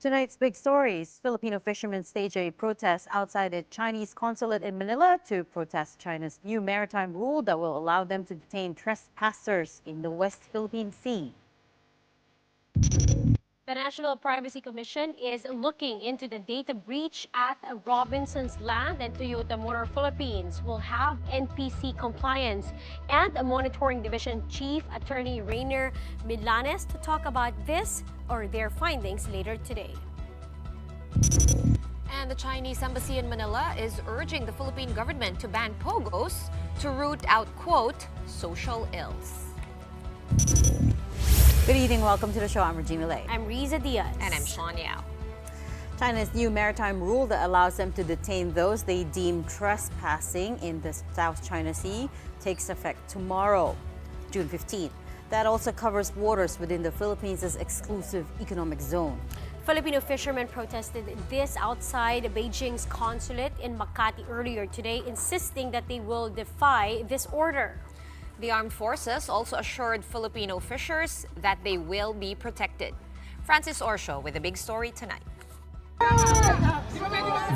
Tonight's big stories. Filipino fishermen stage a protest outside the Chinese consulate in Manila to protest China's new maritime rule that will allow them to detain trespassers in the West Philippine Sea. The National Privacy Commission is looking into the data breach at Robinson's Land, and Toyota Motor Philippines will have NPC compliance and a monitoring division chief attorney Rainier Milanes to talk about this or their findings later today. And the Chinese embassy in Manila is urging the Philippine government to ban Pogos to root out, quote, social ills. Good evening. Welcome to the show. I'm Regina Lay. I'm Riza Diaz. And I'm Sean Yao. China's new maritime rule that allows them to detain those they deem trespassing in the South China Sea takes effect tomorrow, June 15th. That also covers waters within the Philippines' exclusive economic zone. Filipino fishermen protested this outside Beijing's consulate in Makati earlier today, insisting that they will defy this order. The armed forces also assured Filipino fishers that they will be protected. Francis Orsho with the big story tonight.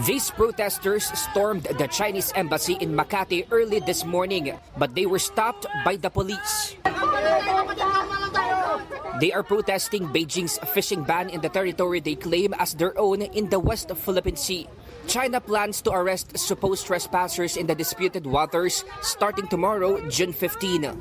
These protesters stormed the Chinese embassy in Makati early this morning, but they were stopped by the police. They are protesting Beijing's fishing ban in the territory they claim as their own in the West Philippine Sea. China plans to arrest supposed trespassers in the disputed waters starting tomorrow, June 15.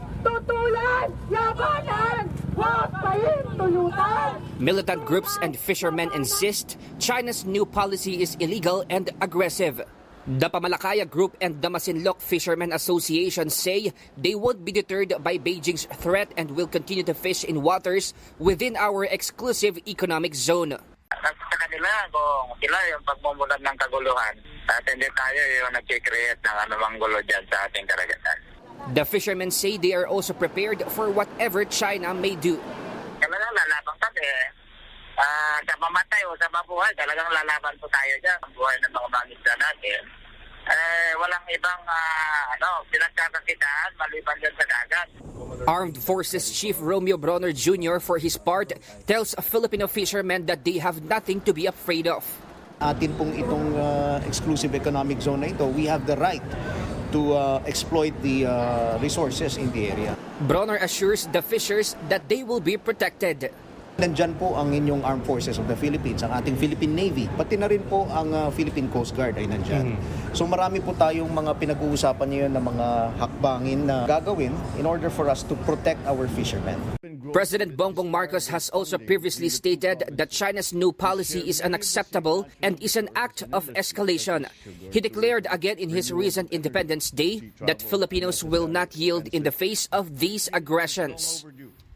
Militant groups and fishermen insist China's new policy is illegal and aggressive. The Pamalakaya Group and the Masinloc Fishermen Association say they won't be deterred by Beijing's threat and will continue to fish in waters within our exclusive economic zone. Sa kanila, kung sila yung pagmumulan ng kaguluhan, at hindi tayo yung nag-create ng anumang gulo dyan sa ating karagatan. The fishermen say they are also prepared for whatever China may do. Talagang lalaban kami. Sa mamatay o sa mabuhay, talagang lalaban po tayo dyan. Ang buhay ng mga mangisda natin. Walang ibang pinagkakakitaan maliban dyan sa dagat. Armed Forces Chief Romeo Bronner Jr. for his part tells Filipino fishermen that they have nothing to be afraid of. Atin pong itong exclusive economic zone na ito, we have the right to exploit the resources in the area. Bronner assures the fishers that they will be protected. Nandyan po ang inyong Armed Forces of the Philippines, ang ating Philippine Navy, pati na rin po ang Philippine Coast Guard ay nandyan. So marami po tayong mga pinag-uusapan ngayon na mga hakbangin na gagawin in order for us to protect our fishermen. President Bongbong Marcos has also previously stated that China's new policy is unacceptable and is an act of escalation. He declared again in his recent Independence Day that Filipinos will not yield in the face of these aggressions.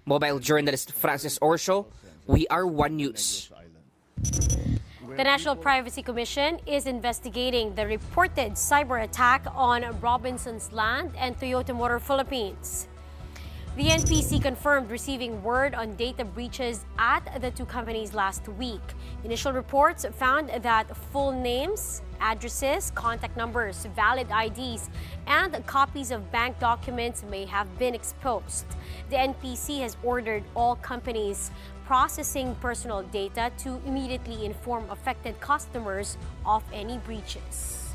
Mobile journalist Francis Orsho, we are One News. The National Privacy Commission is investigating the reported cyber attack on Robinson's Land and Toyota Motor Philippines. The NPC confirmed receiving word on data breaches at the two companies last week. Initial reports found that full names, addresses, contact numbers, valid IDs, and copies of bank documents may have been exposed. The NPC has ordered all companies processing personal data to immediately inform affected customers of any breaches.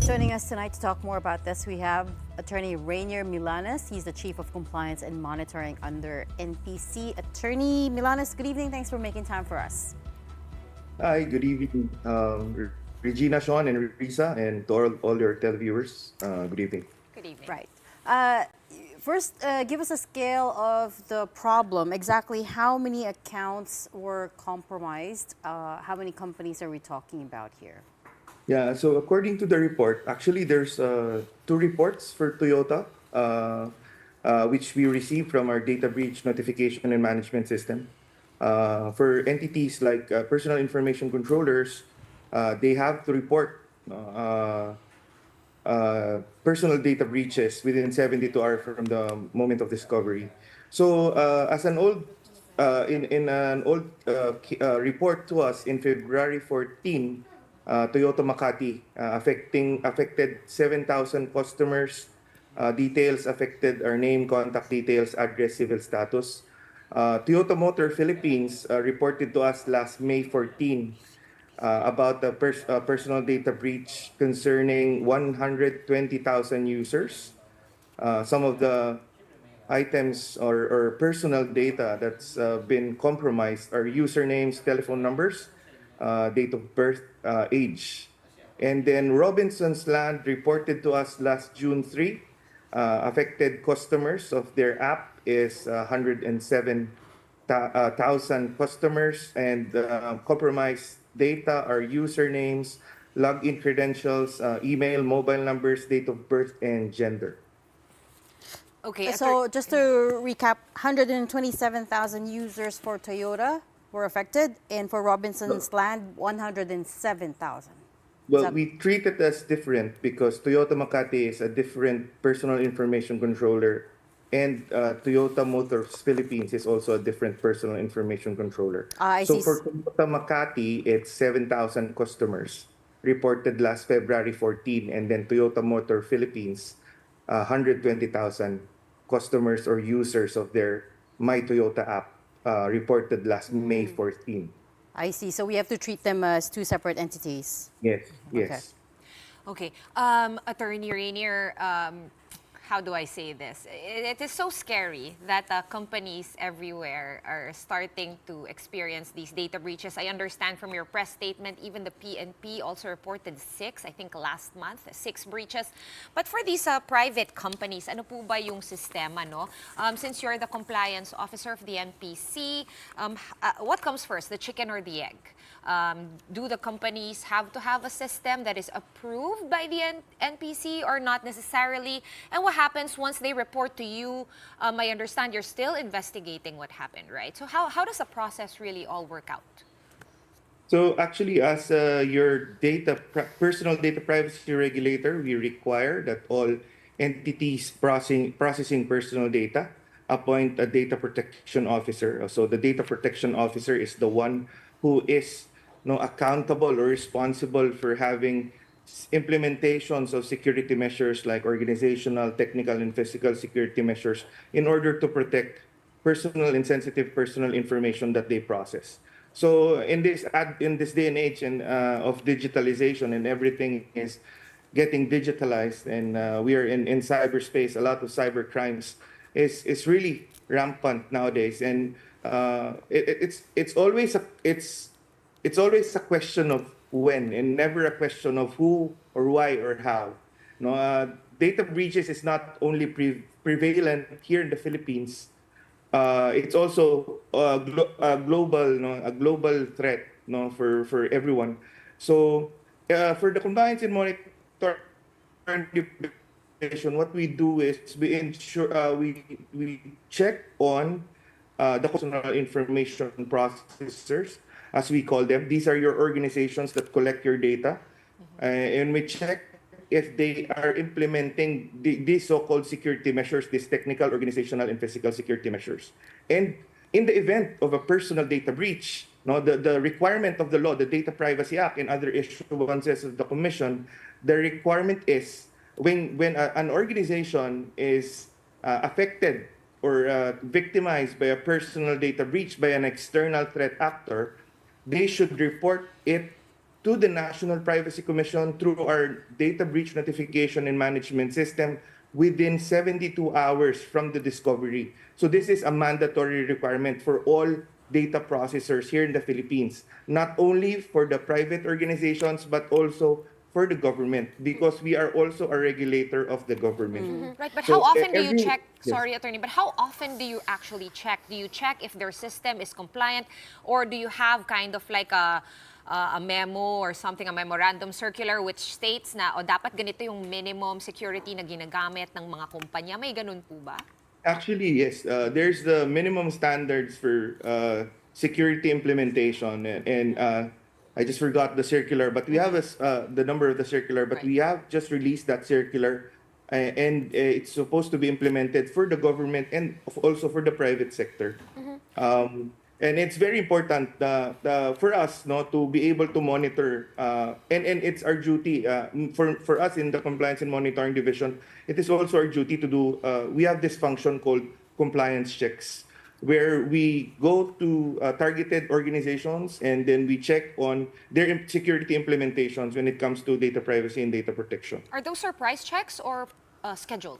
Joining us tonight to talk more about this, we have attorney Rainier Milanes. He's the Chief of Compliance and Monitoring under NPC. Attorney Milanes, good evening. Thanks for making time for us. Hi, good evening, Regina, Sean, and Risa, and to all your televiewers. Good evening. Good evening. Right. First, give us a scale of the problem. Exactly how many accounts were compromised? How many companies are we talking about here? Yeah, so according to the report, actually there's two reports for Toyota, which we received from our data breach notification and management system. For entities like personal information controllers, they have to report personal data breaches within 72 hours from the moment of discovery. So as an old in an old report to us in February 14, Toyota Makati affected 7,000 customers. Details affected are name, contact details, address, civil status. Toyota Motor Philippines reported to us last May 14 about the personal data breach concerning 120,000 users. Some of the items or personal data that's been compromised are usernames, telephone numbers, date of birth, age. And then Robinson's Land reported to us last June 3, affected customers of their app is 107,000 customers, and compromised data are usernames, login credentials, email, mobile numbers, date of birth, and gender. Okay, So just to recap, 127,000 users for Toyota were affected, and for Robinson's Land, 107,000. Well, we treat it as different because Toyota Makati is a different personal information controller, and Toyota Motors Philippines is also a different personal information controller. I So see. for Toyota Makati, it's 7,000 customers reported last February 14, and then Toyota Motor Philippines, 120,000 customers or users of their My Toyota app reported last May 14. I see. So we have to treat them as two separate entities. Yes, yes. Okay, Attorney Rainier, how do I say this? It is so scary that companies everywhere are starting to experience these data breaches. I understand from your press statement, even the PNP also reported 6, I think last month, 6 breaches. But for these private companies, ano po ba yung sistema, no? Since you're the compliance officer of the NPC, what comes first, the chicken or the egg? Do the companies have to have a system that is approved by the NPC or not necessarily? And what happens once they report to you? I understand you're still investigating what happened, right? So how does the process really all work out? So actually, as your personal data privacy regulator, we require that all entities processing personal data appoint a data protection officer. So the data protection officer is the one who is accountable or responsible for having implementations of security measures like organizational, technical, and physical security measures in order to protect personal and sensitive personal information that they process. So in this day and age of digitalization, and everything is getting digitalized, and we are in cyberspace, a lot of cyber crimes is really rampant nowadays, and it's always a question of when, and never a question of who or why or how. Data breaches is not only prevalent here in the Philippines. It's also a global threat, for everyone. So for the compliance and monitoring division, what we do is we ensure we check on the personal information processors, as we call them. These are your organizations that collect your data, and we check if they are implementing these so-called security measures, these technical, organizational, and physical security measures. And in the event of a personal data breach, the requirement of the law, the Data Privacy Act, and other issuances of the Commission, the requirement is when an organization is affected or victimized by a personal data breach by an external threat actor, they should report it to the National Privacy Commission through our data breach notification and management system within 72 hours from the discovery. So this is a mandatory requirement for all data processors here in the Philippines, not only for the private organizations, but also for the government, because we are also a regulator of the government. Right, but So how often do you every- check, Yes. sorry Attorney, but how often do you actually check? Do you check if their system is compliant, or do you have kind of like a memo or something, a memorandum circular which states na dapat ganito yung minimum security na ginagamit ng mga kumpanya? May ganun po ba? Actually, yes. There's the minimum standards for security implementation, and I just forgot the circular, but we have the number of the circular, but we have just released that circular, and it's supposed to be implemented for the government and also for the private sector. And it's very important for us to be able to monitor, and it's our duty for us in the Compliance and Monitoring Division. It is also our duty to do, we have this function called compliance checks. where we go to targeted organizations and then we check on their security implementations when it comes to data privacy and data protection. Are those surprise checks or scheduled?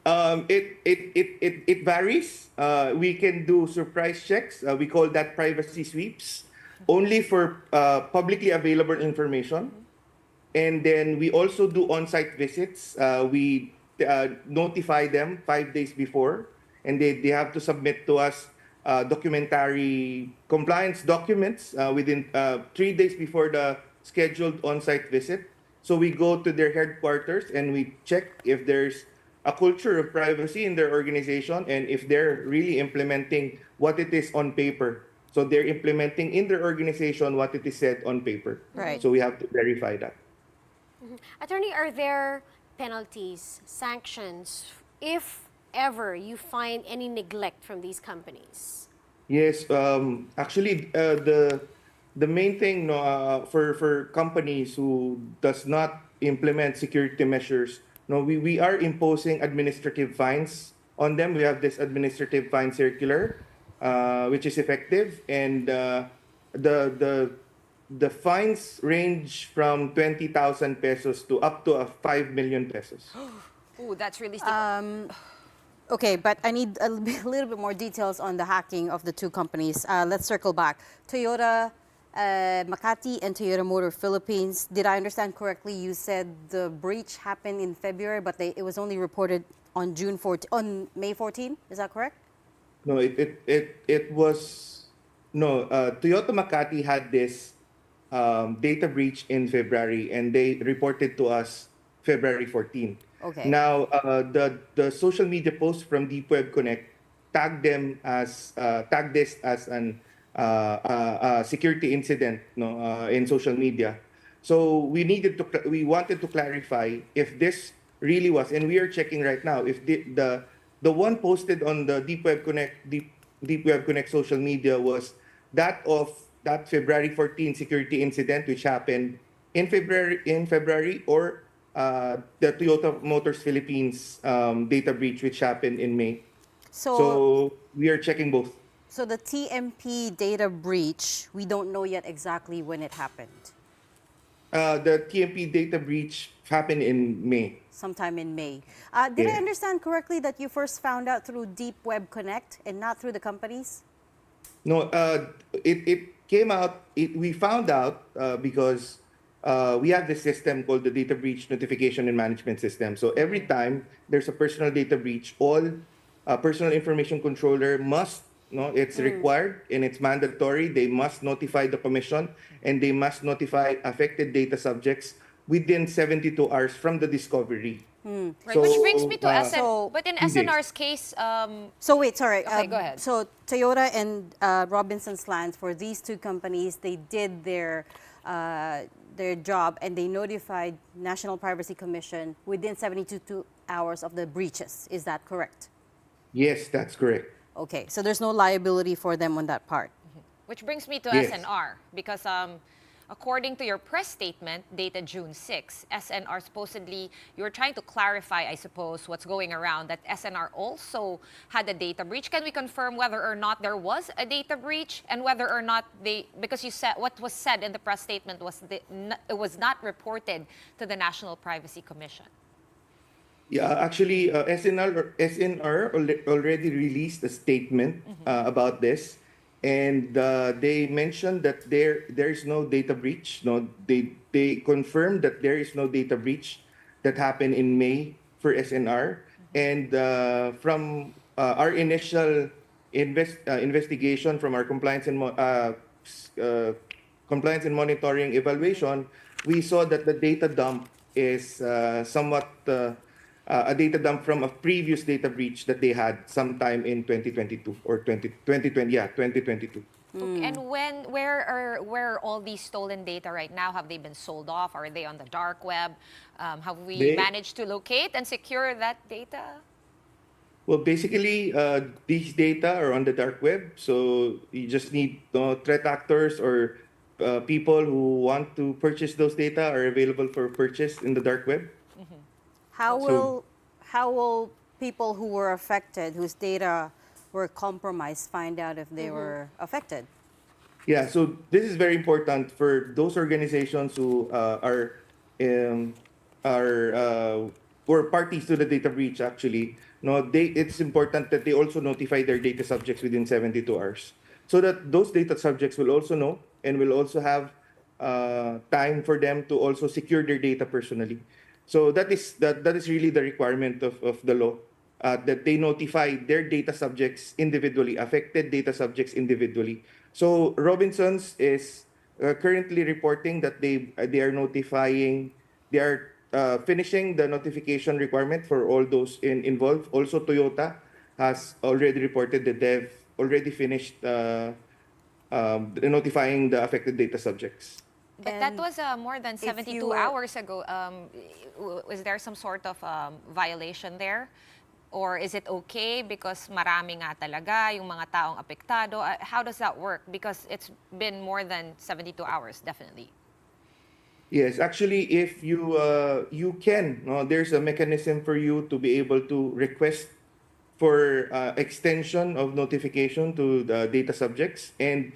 It varies. We can do surprise checks. We call that privacy sweeps, only for publicly available information. And then we also do on-site visits. We notify them 5 days before, and they have to submit to us documentary compliance documents within 3 days before the scheduled on-site visit. So we go to their headquarters and we check if there's a culture of privacy in their organization and if they're really implementing what it is on paper. So they're implementing in their organization what it is said on paper. Right. So we have to verify that. Attorney, are there penalties, sanctions, if ever you find any neglect from these companies? Yes, actually, the main thing no, for companies who does not implement security measures, no, we are imposing administrative fines on them. We have this administrative fine circular, which is effective, and the fines range from 20,000 pesos to up to 5 million pesos. Ooh, that's really steep. Okay, but I need a little bit more details on the hacking of the two companies. Let's circle back. Toyota Makati and Toyota Motor Philippines. Did I understand correctly? You said the breach happened in February, but it was only reported on May 14. Is that correct? No, it was no. Toyota Makati had this data breach in February, and they reported to us February 14. Okay. Now, the social media post from Deep Web Connect tagged this as an security incident, no, in social media. So we wanted to clarify if this really was, and we are checking right now if the one posted on the Deep Web Connect social media was that of that February 14 security incident which happened in February, or the Toyota Motors Philippines data breach which happened in May. So we are checking both. So the TMP data breach, we don't know yet exactly when it happened. The TMP data breach happened in May. Sometime in May. Did I understand correctly that you first found out through Deep Web Connect and not through the companies? No, it came out. We found out because we have this system called the Data Breach Notification and Management System. So every time there's a personal data breach, all personal information controller must, no, it's required and it's mandatory. They must notify the commission and they must notify affected data subjects within 72 hours from the discovery. Right, So, which brings me to but in 2 days. SNR's case, So wait, sorry. Okay, go ahead. So Toyota and Robinson's Land, for these two companies, they did their job and they notified National Privacy Commission within 72 hours of the breaches. Is that correct? Yes, that's correct. Okay, so there's no liability for them on that part. which brings me to Yes. SNR, because according to your press statement dated June 6, SNR supposedly, you were trying to clarify, I suppose, what's going around, that SNR also had a data breach. Can we confirm whether or not there was a data breach and whether or not because you said what was said in the press statement was it was not reported to the National Privacy Commission? Yeah, actually, SNR already released a statement about this, and they mentioned that there is no data breach. No, they confirmed that there is no data breach that happened in May for SNR, and from our initial investigation from our compliance and monitoring evaluation, we saw that the data dump is somewhat a data dump from a previous data breach that they had sometime in 2022 or 2020. Yeah, 2022. Okay, and where are all these stolen data right now? Have they been sold off? Are they on the dark web? Have we managed to locate and secure that data? Well, basically, these data are on the dark web, so you just need threat actors or people who want to purchase those data are available for purchase in the dark web. How will people who were affected, whose data were compromised find out if they were affected? Yeah, so this is very important for those organizations who um, are or parties to the data breach. Actually, no, it's important that they also notify their data subjects within 72 hours, so that those data subjects will also know and will also have time for them to also secure their data personally. So that is really the requirement of the law, that they notify their data subjects individually, affected data subjects individually. So Robinsons is currently reporting that they are notifying, they are finishing the notification requirement for all those involved. Also, Toyota has already reported that they've already finished notifying the affected data subjects. But that And was more than if 72 you were- hours ago. Was there some sort of violation there? Or is it okay because marami nga talaga yung mga taong apektado? How does that work? Because it's been more than 72 hours, definitely. Yes, actually, if you can, no, there's a mechanism for you to be able to request for extension of notification to the data subjects, and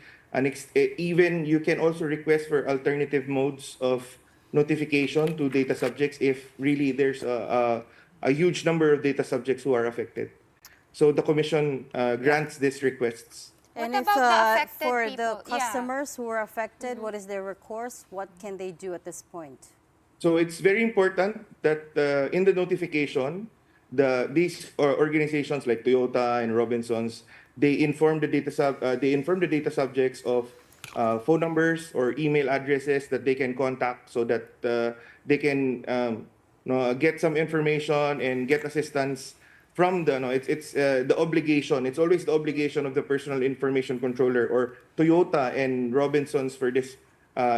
even you can also request for alternative modes of notification to data subjects if really there's a huge number of data subjects who are affected. So the commission grants these requests. What And if about the affected for people? the Yeah. customers who are affected, what is their recourse? What can they do at this point? So it's very important that in the notification, these organizations like Toyota and Robinsons, they inform the data subjects of phone numbers or email addresses that they can contact, so that they can get some information and get assistance from the it's the obligation. It's always the obligation of the personal information controller or Toyota and Robinsons for this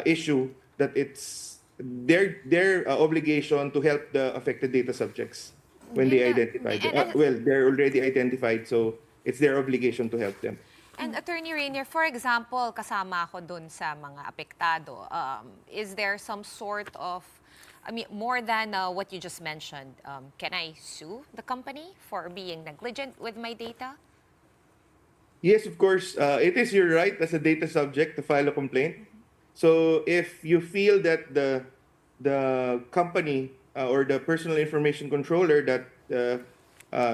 issue, that it's their obligation to help the affected data subjects when they Yeah, identified. and Well, they're already identified, so it's their obligation to help them. And Attorney Rainier, for example, kasama ako dun sa mga apektado. Is there some sort of, I mean, more than what you just mentioned, can I sue the company for being negligent with my data? Yes, of course. It is your right as a data subject to file a complaint. So if you feel that the company or the personal information controller that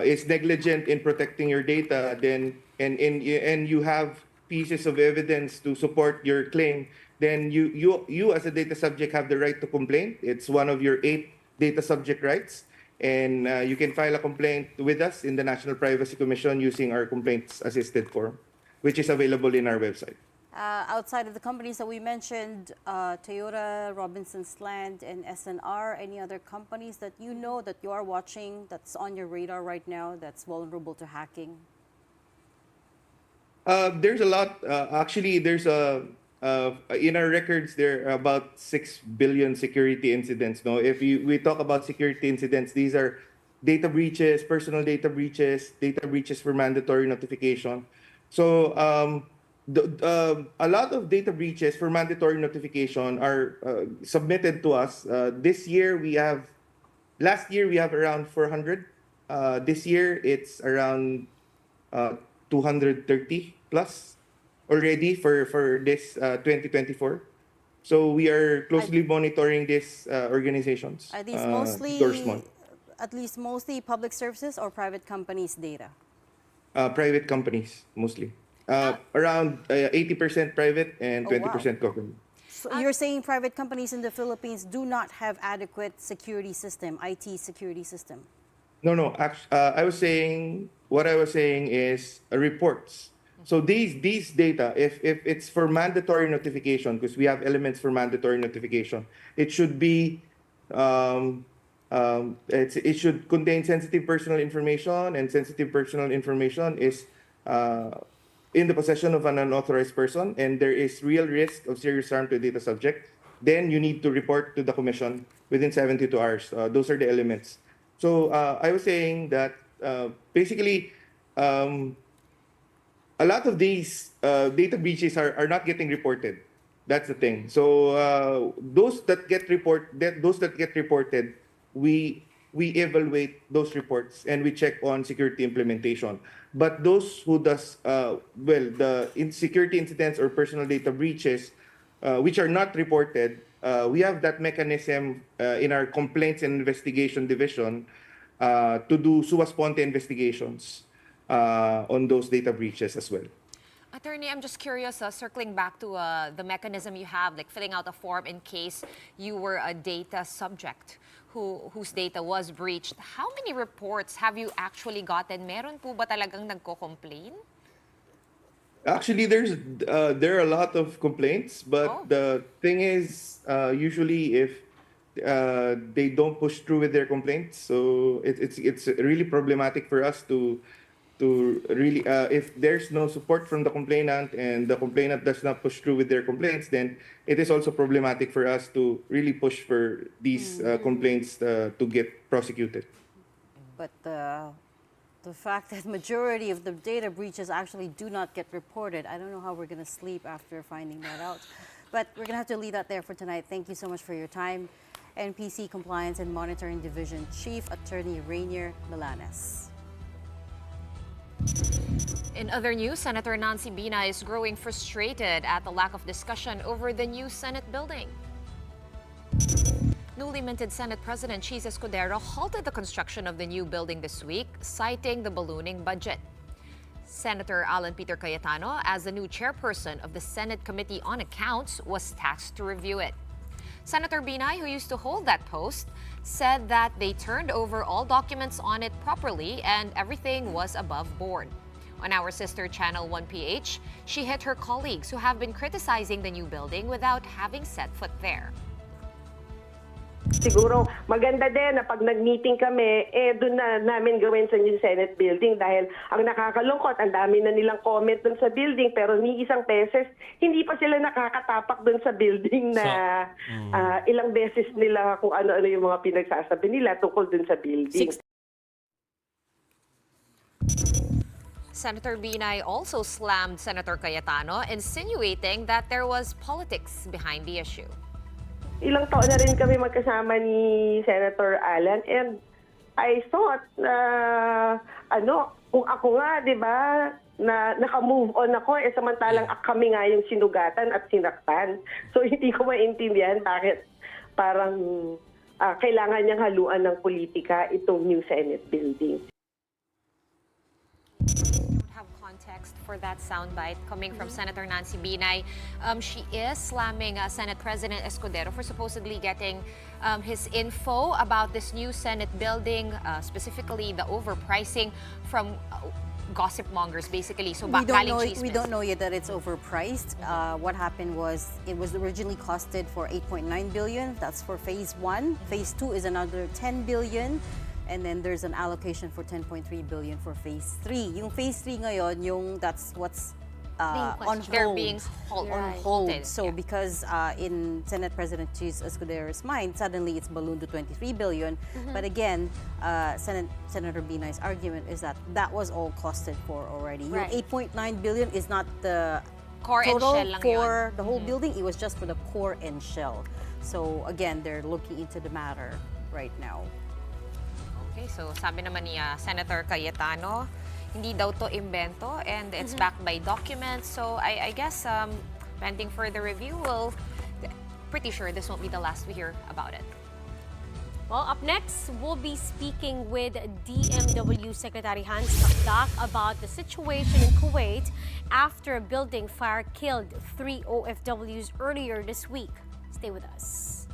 is negligent in protecting your data, then and you have pieces of evidence to support your claim, then you as a data subject have the right to complain. It's one of your 8 data subject rights, and you can file a complaint with us in the National Privacy Commission using our complaints assisted form, which is available in our website. Outside of the companies that we mentioned, Toyota, Robinsons Land, and SNR, any other companies that you know that you are watching that's on your radar right now that's vulnerable to hacking? There's a lot. Actually, there's in our records there are about 6 billion security incidents. No, if we talk about security incidents, these are data breaches, personal data breaches for mandatory notification. So a lot of data breaches for mandatory notification are submitted to us. Last year we have around 400. This year it's around 230 plus already for this 2024. So we are closely monitoring these organizations. Are these big or small. mostly public services or private companies' data? Private companies mostly. Around 80% private and 20% government. So you're saying private companies in the Philippines do not have adequate security system, IT security system? No. What I was saying is reports. So these data, if it's for mandatory notification, because we have elements for mandatory notification, it should be it should contain sensitive personal information, and sensitive personal information is in the possession of an unauthorized person, and there is real risk of serious harm to the data subject. Then you need to report to the commission within 72 hours. Those are the elements. So I was saying that basically a lot of these data breaches are not getting reported. That's the thing. So those that get reported, we we evaluate those reports and we check on security implementation. But those who does, the security incidents or personal data breaches, which are not reported, we have that mechanism in our complaints and investigation division to do sua sponte investigations on those data breaches as well. Attorney, I'm just curious, circling back to the mechanism you have, like filling out a form in case you were a data subject whose data was breached. How many reports have you actually gotten? Meron po ba talagang nagko-complain? Actually, there are a lot of complaints, but Oh. the thing is, usually if they don't push through with their complaints, so it's really problematic for us to really if there's no support from the complainant and the complainant does not push through with their complaints, then it is also problematic for us to really push for these complaints to get prosecuted. But the fact that majority of the data breaches actually do not get reported, I don't know how we're going to sleep after finding that out. But we're going to have to leave that there for tonight. Thank you so much for your time. NPC Compliance and Monitoring Division Chief Attorney Rainier Milanes. In other news, Senator Nancy Binay is growing frustrated at the lack of discussion over the new Senate building. Newly minted Senate President Cheese Escudero halted the construction of the new building this week, citing the ballooning budget. Senator Alan Peter Cayetano, as the new chairperson of the Senate Committee on Accounts, was tasked to review it. Senator Binay, who used to hold that post, said that they turned over all documents on it properly and everything was above board. On our sister channel 1PH, she hit her colleagues who have been criticizing the new building without having set foot there. Siguro maganda din na pag nag-meeting kami, doon na namin gawin sa new Senate building dahil ang nakakalungkot, ang dami na nilang comment doon sa building pero ni isang beses, hindi pa sila nakakatapak doon sa building na ilang beses nila kung ano-ano yung mga pinagsasabi nila tungkol doon sa building. Senator Binay also slammed Senator Cayetano, insinuating that there was politics behind the issue. Ilang taon na rin kami magkasama ni Senator Alan and I thought na kung ako nga, 'di ba, na naka-move on ako samantalang kami nga yung sinugatan at sinaktan. So hindi ko maintindihan bakit parang kailangan niyang haluan ng politika itong new Senate building. Context for that soundbite coming from Senator Nancy Binay. She is slamming Senate President Escudero for supposedly getting his info about this new Senate building, specifically the overpricing from gossip mongers, basically. So we don't know yet that it's overpriced. What happened was it was originally costed for 8.9 billion. That's for phase 1. Phase 2 is another 10 billion. And then there's an allocation for 10.3 billion for phase 3. Yung phase 3 ngayon, that's what's on hold. They're being on hold. So because in Senate President Cheese Escudero's mind, suddenly it's ballooned to 23 billion. But again, Senator Binay's argument is that was all costed for already. Yung 8.9 billion is not the core total and shell lang for yun. the whole building. It was just for the core and shell. So again, they're looking into the matter right now. Okay, so sabi naman ni Senator Cayetano, hindi daw to invento and it's backed by documents. So I guess pending further review, pretty sure this won't be the last we hear about it. Well, up next, we'll be speaking with DMW Secretary Hans Cacdac about the situation in Kuwait after a building fire killed 3 OFWs earlier this week. Stay with us.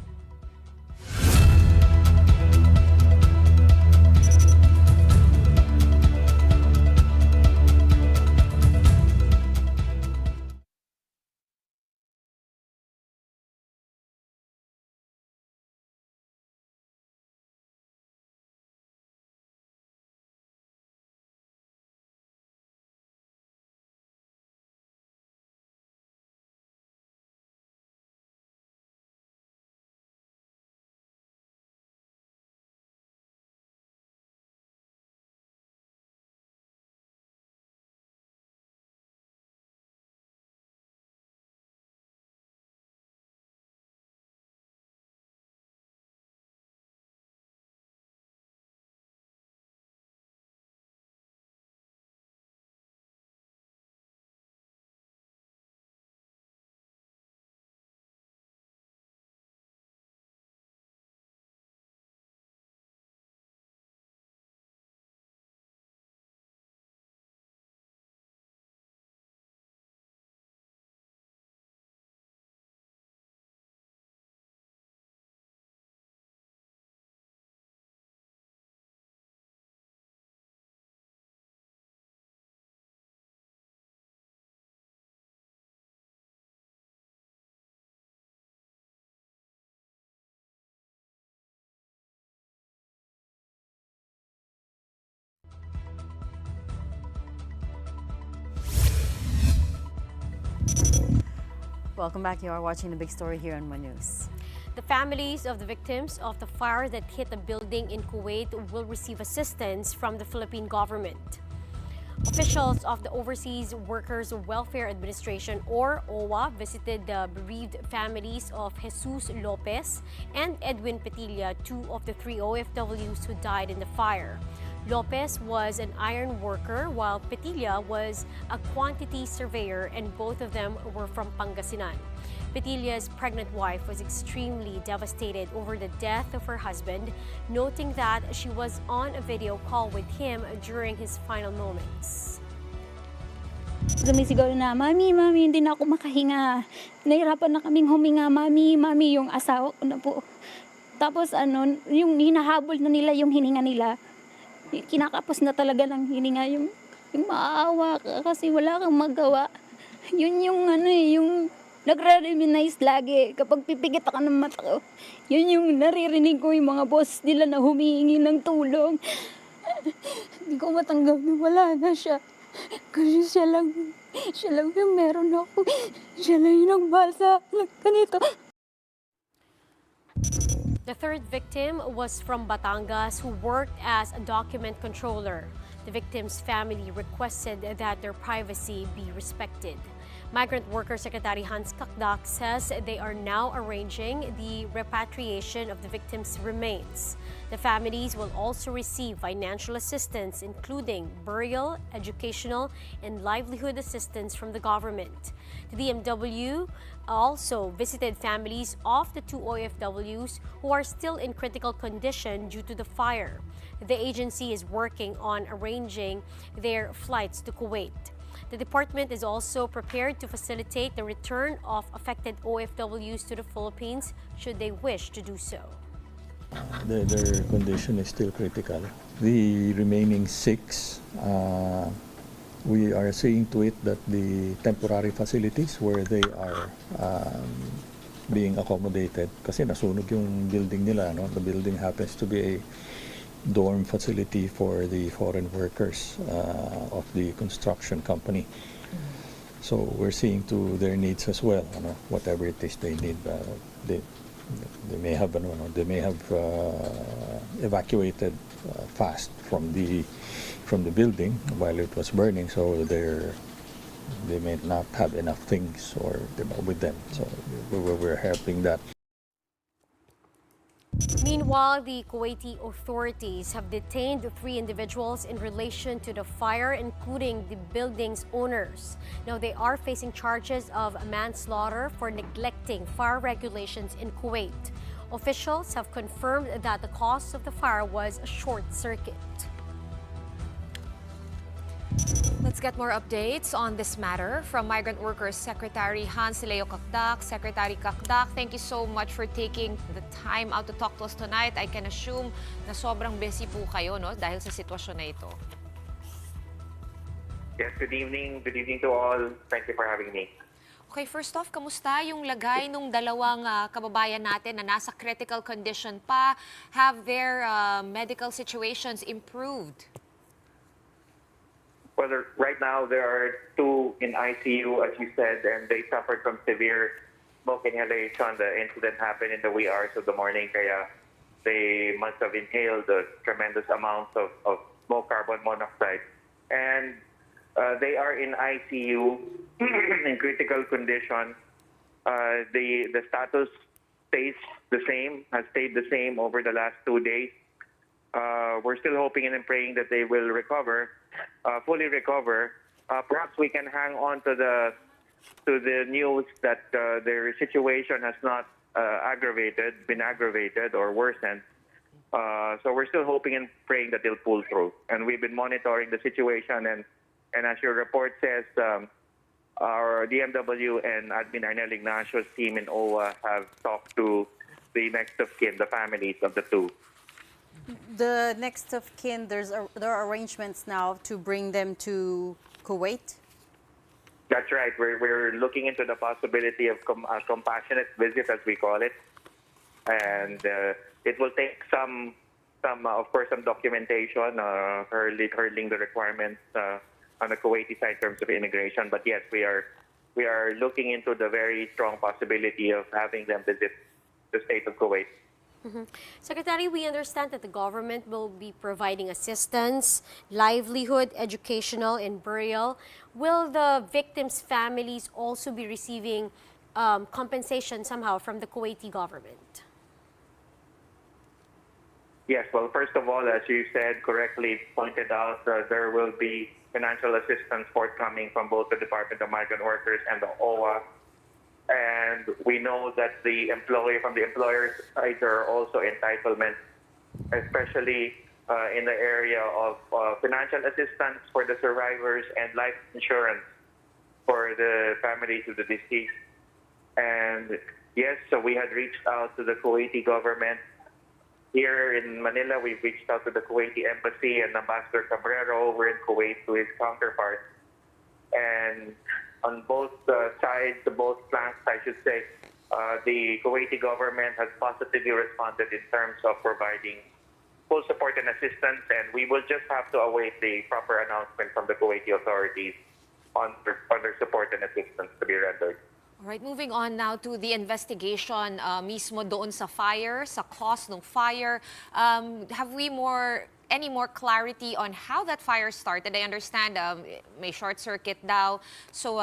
Welcome back. You are watching the big story here on One News. The families of the victims of the fire that hit a building in Kuwait will receive assistance from the Philippine government. Officials of the Overseas Workers Welfare Administration, or OWA, visited the bereaved families of Jesus Lopez and Edwin Petilla, two of the three OFWs who died in the fire. Lopez was an iron worker while Petilla was a quantity surveyor, and both of them were from Pangasinan. Petilla's pregnant wife was extremely devastated over the death of her husband, noting that she was on a video call with him during his final moments. Sumisigaw na, Mami, Mami, hindi na ako makahinga. Nahirapan na kaming huminga, Mami, Mami, yung asawa ko na po. Tapos yung hinahabol na nila yung hininga nila. Kinakapos na talaga ng hininga yung maawa ka kasi wala kang magawa. Yun yung yung nagre-reminisce lagi kapag pipigit ako ng mata ko. Yun yung naririnig ko yung mga boss nila na humihingi ng tulong. Hindi ko matanggap na wala na siya. Kasi siya lang yung meron ako. Siya lang yung nagmahal sa ganito. The third victim was from Batangas who worked as a document controller. The victim's family requested that their privacy be respected. Migrant Worker Secretary Cacdac says they are now arranging the repatriation of the victims' remains. The families will also receive financial assistance, including burial, educational, and livelihood assistance from the government. The DMW also visited families of the two OFWs who are still in critical condition due to the fire. The agency is working on arranging their flights to Kuwait. The department is also prepared to facilitate the return of affected OFWs to the Philippines should they wish to do so. Their condition is still critical. The remaining 6, we are seeing to it that the temporary facilities where they are being accommodated, kasi nasunog yung building nila, no? The building happens to be a dorm facility for the foreign workers of the construction company. So we're seeing to their needs as well, whatever it is they need. They may have evacuated fast from the building while it was burning, so they may not have enough things with them. So we're helping that. Meanwhile, the Kuwaiti authorities have detained 3 individuals in relation to the fire, including the building's owners. Now, they are facing charges of manslaughter for neglecting fire regulations in Kuwait. Officials have confirmed that the cause of the fire was a short circuit. Let's get more updates on this matter from Migrant Workers Secretary Cacdac. Secretary Cacdac, thank you so much for taking the time out to talk to us tonight. I can assume na sobrang busy po kayo, no, dahil sa sitwasyon na ito. Yes, good evening. Good evening to all. Thank you for having me. Okay, first off, kamusta yung lagay ng dalawang kababayan natin na nasa critical condition pa? Have their medical situations improved? Well, right now there are 2 in ICU, as you said, and they suffered from severe smoke inhalation. The incident happened in the wee hours of the morning, kaya they must have inhaled a tremendous amounts of smoke carbon monoxide. And they are in ICU in critical condition. The status stays the same, has stayed the same over the last 2 days. We're still hoping and praying that they will recover, fully recover. Perhaps we can hang on to the news that their situation has not been aggravated or worsened. So we're still hoping and praying that they'll pull through. And we've been monitoring the situation, and as your report says, our DMW and Admin Arnel Ignacio's team in OWA have talked to the next of kin, the families of the 2. The next of kin, there are arrangements now to bring them to Kuwait? That's right. We're looking into the possibility of a compassionate visit, as we call it. And it will take some of course, some documentation, hurling the requirements on the Kuwaiti side in terms of immigration. But yes, we are we are looking into the very strong possibility of having them visit the state of Kuwait. Secretary, we understand that the government will be providing assistance, livelihood, educational, and burial. Will the victims' families also be receiving compensation somehow from the Kuwaiti government? Yes, well, first of all, as you said, correctly pointed out, there will be financial assistance forthcoming from both the Department of Migrant Workers and the OWA. And we know that the from the employer's side, there are also entitlements, especially in the area of financial assistance for the survivors and life insurance for the families of the deceased. And yes, so we had reached out to the Kuwaiti government. Here in Manila, we've reached out to the Kuwaiti embassy and Ambassador Cabrera over in Kuwait to his counterpart. And on both sides, both flanks, I should say, the Kuwaiti government has positively responded in terms of providing full support and assistance, and we will just have to await the proper announcement from the Kuwaiti authorities on their support and assistance to be rendered. All right, moving on now to the investigation mismo doon sa fire, sa cause ng fire. Have we any more clarity on how that fire started? I understand may short circuit daw, so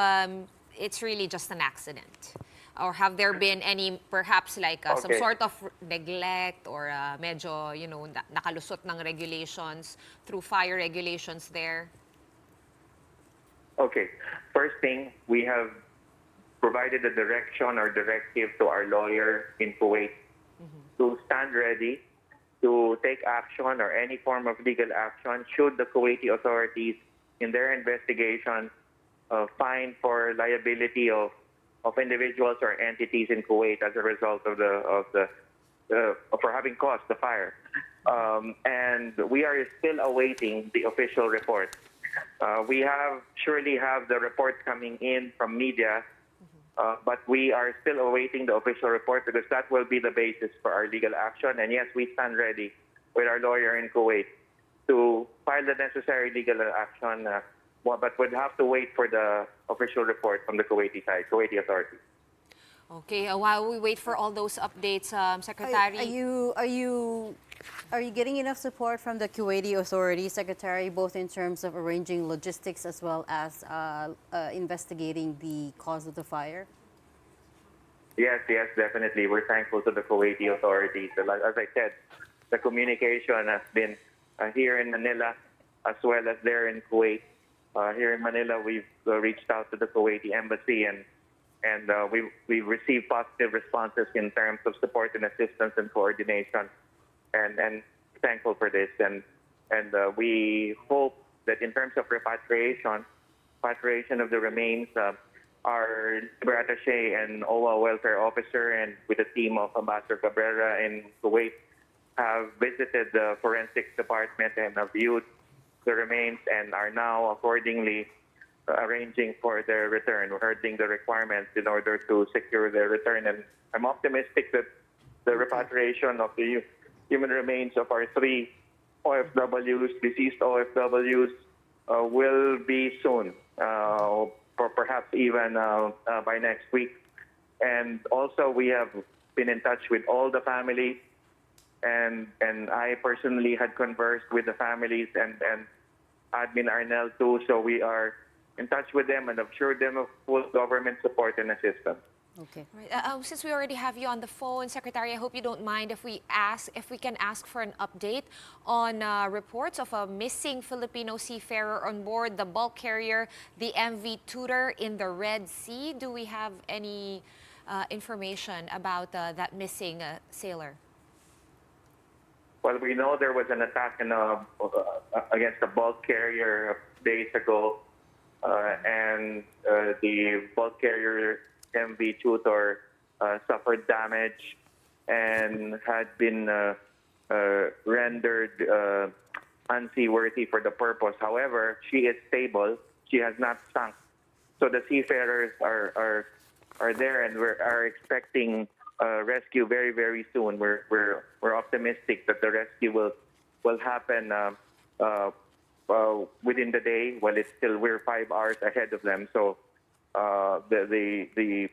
it's really just an accident. Or have there been any, perhaps like some sort of neglect or medyo, nakalusot ng regulations through fire regulations there? Okay, first thing, we have provided a direction or directive to our lawyer in Kuwait to stand ready to take action or any form of legal action should the Kuwaiti authorities in their investigation find for liability of individuals or entities in Kuwait as a result of for having caused the fire. And we are still awaiting the official report. We surely have the reports coming in from media, but we are still awaiting the official report because that will be the basis for our legal action. And yes, we stand ready with our lawyer in Kuwait to file the necessary legal action, but would have to wait for the official report from the Kuwaiti side, Kuwaiti authorities. Okay, while we wait for all those updates, Secretary. Are you getting enough support from the Kuwaiti authorities, Secretary, both in terms of arranging logistics as well as investigating the cause of the fire? Yes, definitely. We're thankful to the Kuwaiti authorities. As I said, the communication has been here in Manila as well as there in Kuwait. Here in Manila, we've reached out to the Kuwaiti embassy and we've received positive responses in terms of support and assistance and coordination. And thankful for this, and we hope that in terms of repatriation of the remains, our labor attaché and OWA welfare officer and with a team of Ambassador Cabrera in Kuwait have visited the forensics department and have viewed the remains and are now accordingly arranging for their return, herding the requirements in order to secure their return. And I'm optimistic that the repatriation of the human remains of our 3 OFWs, deceased OFWs, will be soon, or perhaps even by next week. And also we have been in touch with all the families, and I personally had conversed with the families and Admin Arnel too, so we are in touch with them and assured them of full government support and assistance. Okay. Right. Since we already have you on the phone, Secretary, I hope you don't mind if we can ask for an update on reports of a missing Filipino seafarer on board the bulk carrier, the MV Tudor, in the Red Sea. Do we have any information about that missing sailor? Well, we know there was an attack against a bulk carrier days ago, and the bulk carrier MV Tudor suffered damage and had been rendered unseaworthy for the purpose. However, she is stable. She has not sunk. So the seafarers are there, and are expecting rescue very, very soon. We're optimistic that the rescue will happen within the day. Well, we're 5 hours ahead of them. So the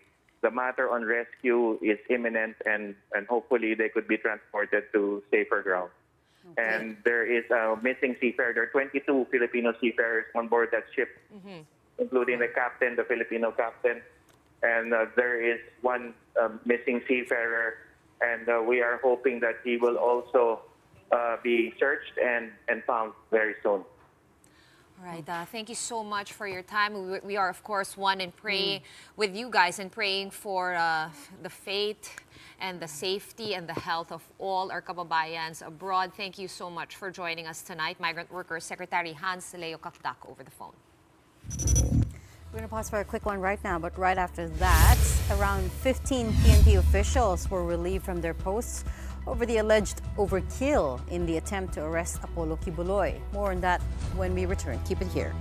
matter on rescue is imminent, and hopefully they could be transported to safer ground. And there is a missing seafarer. There are 22 Filipino seafarers on board that ship, including the captain, the Filipino captain. And there is one missing seafarer, and we are hoping that he will also be searched and found very soon. All right, thank you so much for your time. We are, of course, one in praying with you guys and praying for the fate and the safety and the health of all our kababayans abroad. Thank you so much for joining us tonight. Migrant Workers Secretary Hans Leo Cacdac over the phone. We're going to pause for a quick one right now, but right after that, around 15 PNP officials were relieved from their posts over the alleged overkill in the attempt to arrest Apollo Kibuloy. More on that when we return. Keep it here.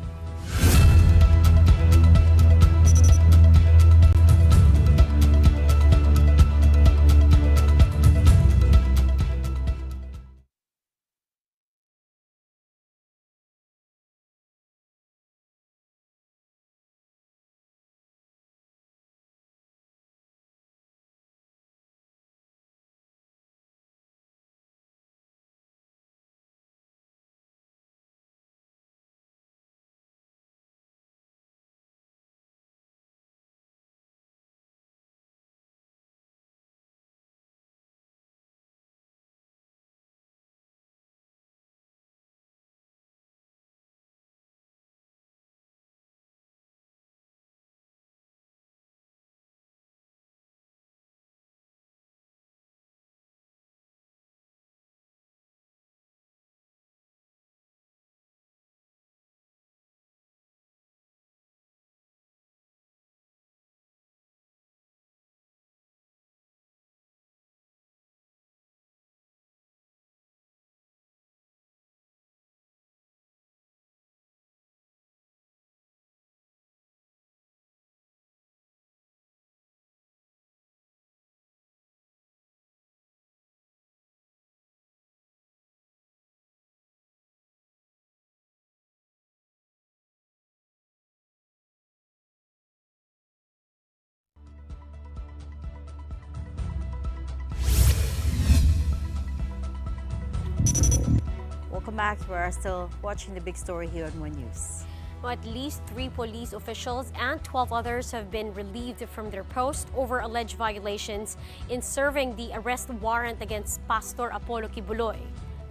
Welcome back. We are still watching the big story here on One News. At least 3 police officials and 12 others have been relieved from their post over alleged violations in serving the arrest warrant against Pastor Apollo Kibuloy.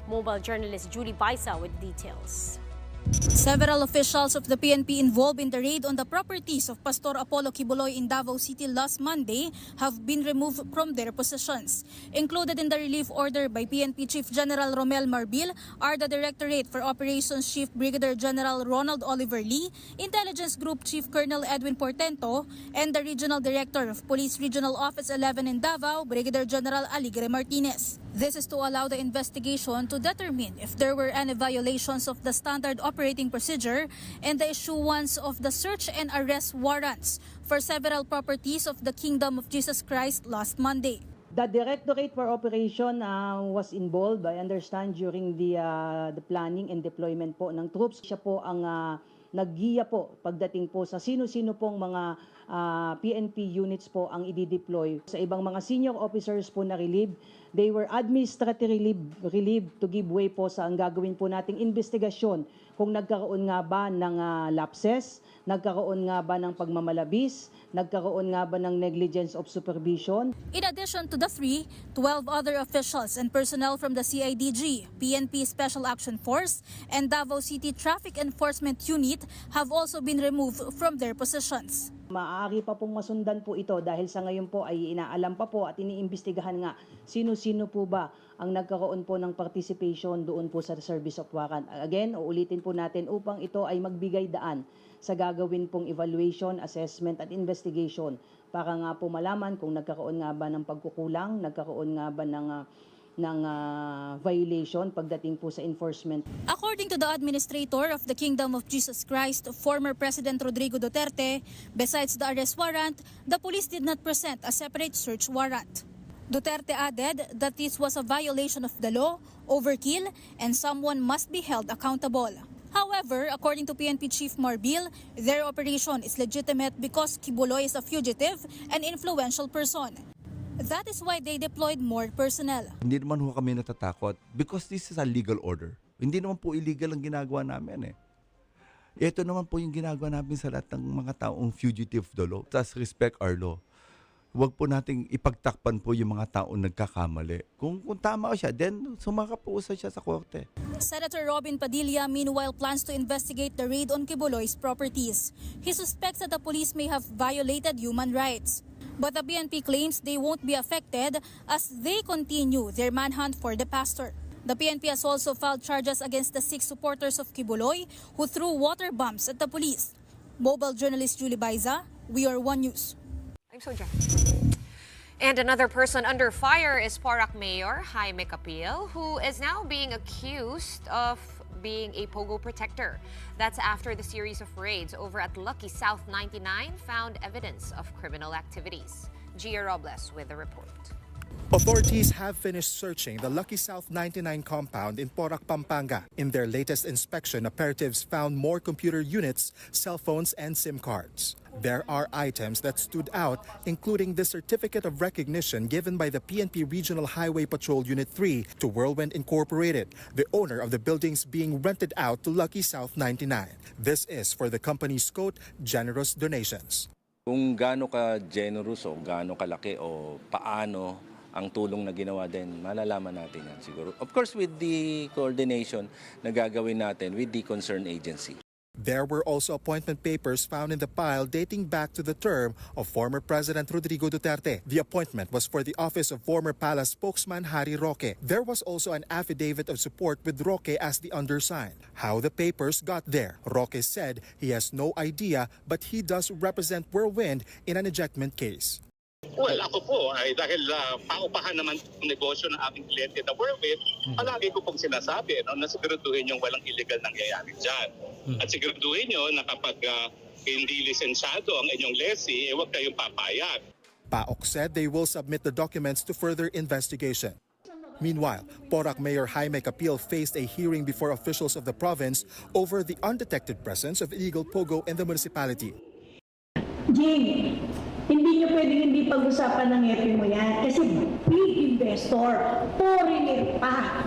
Mobile journalist Julie Baisa with details. Several officials of the PNP involved in the raid on the properties of Pastor Apollo Kibuloy in Davao City last Monday have been removed from their positions. Included in the relief order by PNP Chief General Romel Marbil are the Directorate for Operations Chief Brigadier General Ronald Oliver Lee, Intelligence Group Chief Colonel Edwin Portento, and the Regional Director of Police Regional Office 11 in Davao, Brigadier General Aligre Martinez. This is to allow the investigation to determine if there were any violations of the standard operating procedure and the issuance of the search and arrest warrants for several properties of the Kingdom of Jesus Christ last Monday. The Directorate for Operation was involved, I understand, during the planning and deployment po ng troops. Siya po ang naggiya po pagdating po sa sino-sino pong mga PNP units po ang i-deploy. Sa ibang mga senior officers po na relieved, they were administratively relieved to give way po sa ang gagawin po nating investigasyon kung nagkaroon nga ba ng lapses, nagkaroon nga ba ng pagmamalabis, nagkaroon nga ba ng negligence of supervision. In addition to the 3, 12 other officials and personnel from the CIDG, PNP Special Action Force, and Davao City Traffic Enforcement Unit have also been removed from their positions. Maaari pa pong masundan po ito dahil sa ngayon po ay inaalam pa po at iniimbestigahan nga sino-sino po ba ang nagkaroon po ng participation doon po sa service of warrant. Again, uulitin po natin upang ito ay magbigay daan sa gagawin pong evaluation, assessment at investigation para nga po malaman kung nagkaroon nga ba ng pagkukulang, nagkaroon nga ba ng violation pagdating po sa enforcement. According to the administrator of the Kingdom of Jesus Christ, former President Rodrigo Duterte, besides the arrest warrant, the police did not present a separate search warrant. Duterte added that this was a violation of the law, overkill, and someone must be held accountable. However, according to PNP Chief Marbil, their operation is legitimate because Kibuloy is a fugitive and influential person. That is why they deployed more personnel. Hindi naman ho kami natatakot because this is a legal order. Hindi naman po illegal ang ginagawa namin eh. Ito naman po yung ginagawa namin sa lahat ng mga taong fugitive the law. Just respect our law. Huwag po nating ipagtakpan po yung mga taong nagkakamali. Kung tama siya, then sumaka po siya sa korte. Senator Robin Padilla meanwhile plans to investigate the raid on Kibuloy's properties. He suspects that the police may have violated human rights. But the PNP claims they won't be affected as they continue their manhunt for the pastor. The PNP has also filed charges against the 6 supporters of Kibuloy who threw water bombs at the police. Mobile journalist Julie Baiza, We Are One News. I'm so And another person under fire is Porac Mayor Jaime Capil, who is now being accused of being a Pogo protector. That's after the series of raids over at Lucky South 99 found evidence of criminal activities. Gia Robles with the report. Authorities have finished searching the Lucky South 99 compound in Porac, Pampanga. In their latest inspection, operatives found more computer units, cell phones, and SIM cards. There are items that stood out, including the certificate of recognition given by the PNP Regional Highway Patrol Unit 3 to Whirlwind Incorporated, the owner of the buildings being rented out to Lucky South 99. This is for the company's quote, generous donations. Kung gaano ka generous o gaano kalaki o paano ang tulong na ginawa din, malalaman natin yan siguro. Of course, with the coordination na gagawin natin with the concerned agency. There were also appointment papers found in the pile dating back to the term of former President Rodrigo Duterte. The appointment was for the office of former palace spokesman Harry Roque. There was also an affidavit of support with Roque as the undersigned. How the papers got there, Roque said he has no idea, but he does represent Whirlwind in an ejectment case. Well, ako po ay dahil paupahan naman ng negosyo ng ating kliyente na Whirlwind, palagi ko pong sinasabi na siguraduhin yung walang illegal nangyayari dyan. At siguraduhin nyo na kapag hindi lisensyado ang inyong lessee, huwag kayong papayag. PAOK said they will submit the documents to further investigation. Meanwhile, Porac Mayor Jaime Capil faced a hearing before officials of the province over the undetected presence of illegal Pogo in the municipality. Jing, hindi nyo pwedeng hindi pag-usapan ng EPE mo yan kasi big investor, foreigner pa.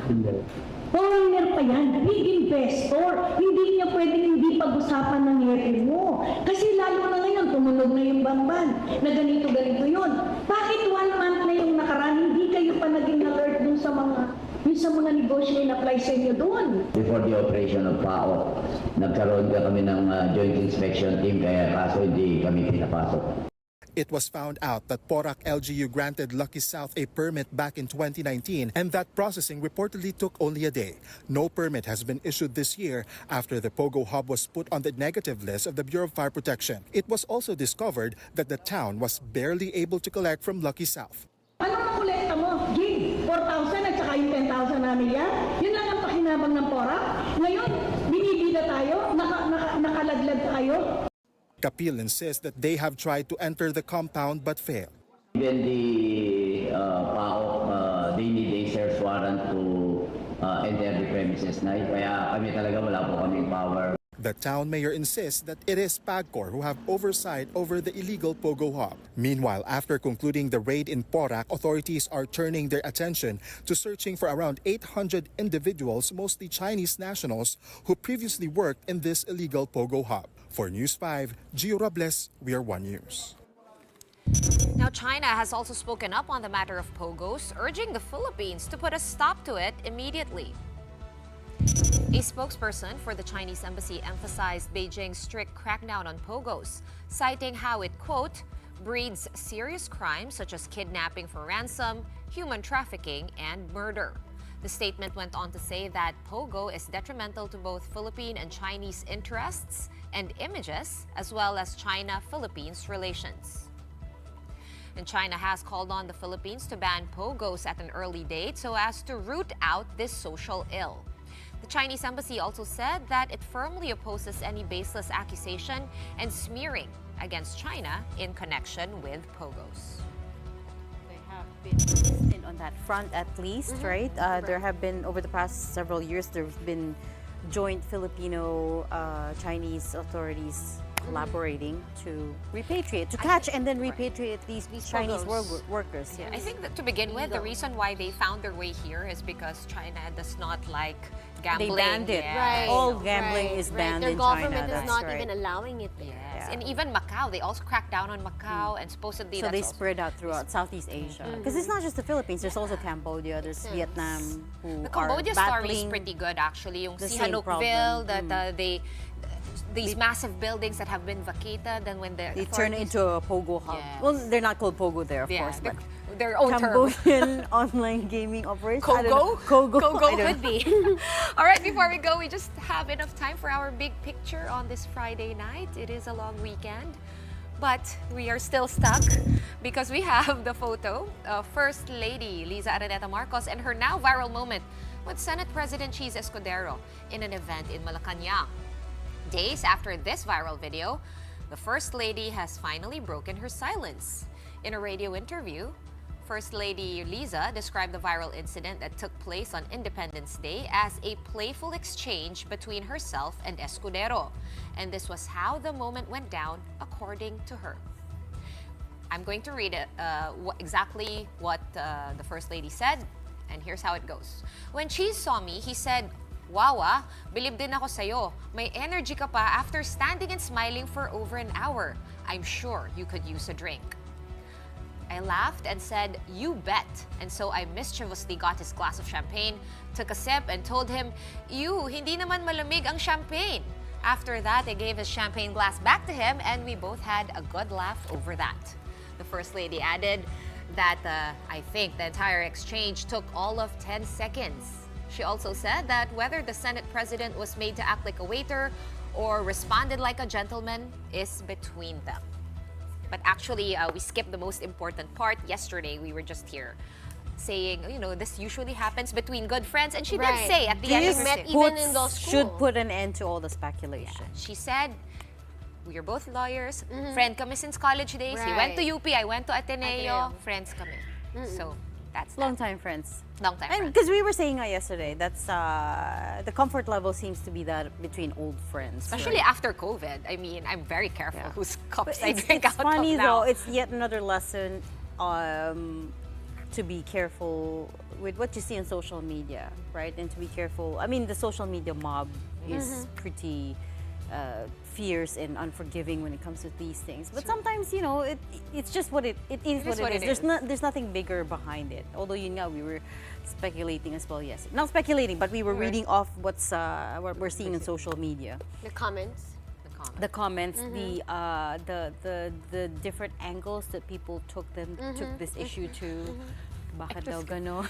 Foreigner pa yan, big investor. Hindi nyo pwedeng hindi pag-usapan ng EPE mo. Kasi lalo na ngayon, tumunog na yung bamban na ganito-ganito yun. Bakit 1 month na yung nakaraan, hindi kayo pa naging alert dun sa mga negosyo na apply sa inyo doon? Before the operation of PAO, nagkaroon kami ng joint inspection team kaya kaso hindi kami pinapasok. It was found out that Porac LGU granted Lucky South a permit back in 2019 and that processing reportedly took only a day. No permit has been issued this year after the Pogo hub was put on the negative list of the Bureau of Fire Protection. It was also discovered that the town was barely able to collect from Lucky South. Ano na kolekta mo? Jing, 4,000 at saka yung 10,000 namin yan? Yun lang ang pakinabang ng Porac. Ngayon, binibida tayo, nakalaglag tayo. Capil insists that they have tried to enter the compound but failed. Even the PAO, they need a search warrant to enter the premises na kaya kami talaga wala po kaming power. The town mayor insists that it is PAGCOR who have oversight over the illegal Pogo hub. Meanwhile, after concluding the raid in Porac, authorities are turning their attention to searching for around 800 individuals, mostly Chinese nationals, who previously worked in this illegal Pogo hub. For News 5, Gio Robles, We Are One News. Now, China has also spoken up on the matter of Pogos, urging the Philippines to put a stop to it immediately. A spokesperson for the Chinese embassy emphasized Beijing's strict crackdown on Pogos, citing how it, quote, breeds serious crimes such as kidnapping for ransom, human trafficking, and murder. The statement went on to say that Pogo is detrimental to both Philippine and Chinese interests and images, as well as China-Philippines relations. And China has called on the Philippines to ban Pogos at an early date so as to root out this social ill. The Chinese embassy also said that it firmly opposes any baseless accusation and smearing against China in connection with Pogos. They have been consistent on that front at least, right? There have been, over the past several years, there have been joint Filipino-Chinese authorities collaborating to repatriate, to catch and then repatriate these Chinese workers. Yes. I think that to begin with, the reason why they found their way here is because China does not like gambling. They banned it. Yes. Right. All gambling is banned Their in China. government is That's not right. even allowing it there. Yes. And even Macau, they also cracked down on Macau, and supposedly So that's they also- spread out throughout Southeast Asia. Because it's not just the Philippines, there's also Cambodia, there's Vietnam, who The Cambodia are story is battling pretty good, actually. Yung the same Sihanoukville, problem. that these massive buildings that have been vacated, and when the They turn it into a Pogo hub. Yes. Well, they're not called Pogo there, of course, but their own term. Cambodian online gaming operation. I don't know. Kogo? Kogo. I don't Could know. be. All right, before we go, we just have enough time for our big picture on this Friday night. It is a long weekend, but we are still stuck because we have the photo of First Lady Liza Araneta Marcos and her now viral moment with Senate President Cheese Escudero in an event in Malacanang. Days after this viral video, the First Lady has finally broken her silence. In a radio interview, First Lady Liza described the viral incident that took place on Independence Day as a playful exchange between herself and Escudero. And this was how the moment went down, according to her. I'm going to read it, exactly what the First Lady said, and here's how it goes. When Cheese saw me, he said, "Wow, bilib din ako sa'yo. May energy ka pa after standing and smiling for over an hour. I'm sure you could use a drink." I laughed and said, "You bet." And so I mischievously got his glass of champagne, took a sip, and told him, hindi naman malamig ang champagne." After that, I gave his champagne glass back to him, and we both had a good laugh over that. The First Lady added that I think the entire exchange took all of 10 seconds. She also said that whether the Senate President was made to act like a waiter or responded like a gentleman is between them. But actually, we skipped the most important part. Yesterday, we were just here saying, this usually happens between good friends. And she did say at the end of met it, even in law school. Should put an end to all the speculation. she said, we are both lawyers. Friend kami since college days. He went to UP, I went to Ateneo. Friends kami. So, that's Long time friends. Long time friends. Because we were saying yesterday, that's the comfort level seems to be that between old friends. Especially right? after COVID. I mean, I'm very careful whose But cups I drink it's out funny of now. though, it's yet another lesson to be careful with what you see on social media, right? And to be careful. I mean, the social media mob is pretty fierce and unforgiving when it comes to these things. But sometimes, it's just what it is. What it is. There's nothing bigger behind it. Although we were speculating as well. Yes, not speculating, but we were reading off what we're seeing on social media. The comments. The comments, the different angles that people took this issue to. Bakit daw gano'n?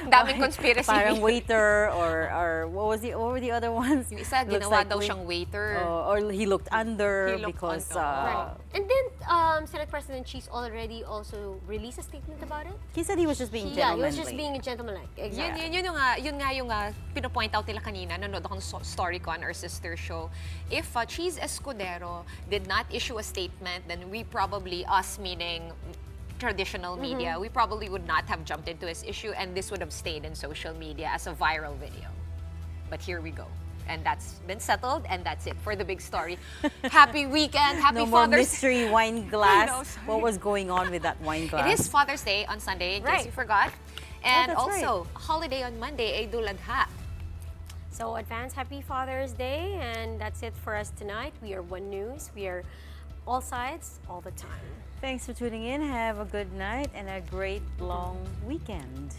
Daming conspiracy. Parang waiter or what were the other ones? Yung isa, ginawa daw siyang waiter. Or he looked under because... And then Senate President Cheese already also released a statement about it? He said he was just being Yeah, gentlemanly. he was just being a gentleman-like. Exactly. Yun nga yung pinopoint out nila kanina, nanonood ako ng story ko on our sister show. If Cheese Escudero did not issue a statement, then we probably, us meaning traditional media, we probably would not have jumped into his issue, and this would have stayed in social media as a viral video. But here we go. And that's been settled, and that's it for the big story. Happy weekend, happy no more Father's mystery wine glass. What was going on with that wine glass? It is Father's Day on Sunday, in case you forgot. And that's also, holiday on Monday, Eidul Adha. So advance happy Father's Day, and that's it for us tonight. We are One News. We are all sides, all the time. Thanks for tuning in. Have a good night and a great long weekend.